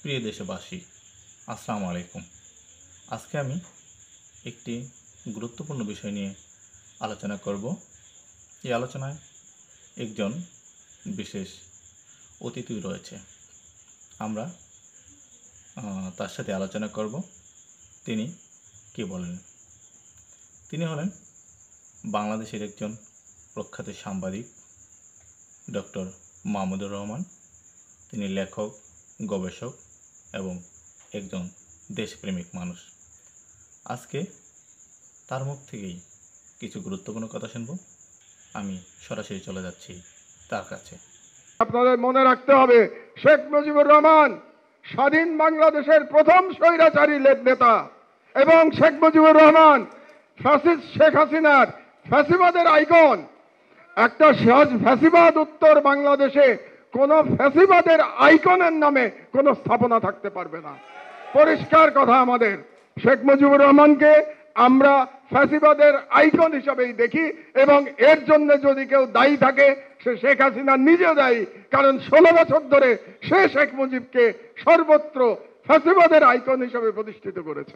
প্রিয় দেশবাসী, আসসালামু আলাইকুম। আজকে আমি একটি গুরুত্বপূর্ণ বিষয় নিয়ে আলোচনা করব। এই আলোচনায় একজন বিশেষ অতিথি রয়েছে। আমরা তার সাথে আলোচনা করব তিনি কি বলেন। তিনি হলেন বাংলাদেশের একজন প্রখ্যাত সাংবাদিক ডক্টর মাহমুদুর রহমান। তিনি লেখক, গবেষক এবং একজন দেশপ্রেমিক মানুষ। আজকে তার মুখ থেকেই কিছু গুরুত্বপূর্ণ কথা শুনব। আমি সরাসরি চলে যাচ্ছি তার কাছে। আপনাদের মনে রাখতে হবে, শেখ মুজিবুর রহমান স্বাধীন বাংলাদেশের প্রথম স্বৈরাচারী নেতা এবং শেখ মুজিবুর রহমান ফ্যাসিস্ট শেখ হাসিনার ফ্যাসিবাদের আইকন। একটা ফ্যাসিবাদ উত্তর বাংলাদেশে কোন ফ্যাসিবাদের আইকনের নামে কোন স্থাপনা থাকতে পারবে না। পরিষ্কার কথা আমাদের। শেখ মুজিবুর রহমানকে আমরা ফ্যাসিবাদের আইকন হিসাবেই দেখি এবং এর জন্য যদি কেউ দায়ী থাকে সে শেখ হাসিনা নিজে দায়ী। কারণ 16 বছর ধরে সে শেখ মুজিবকে সর্বত্র ফ্যাসিবাদের আইকন হিসাবে প্রতিষ্ঠিত করেছে।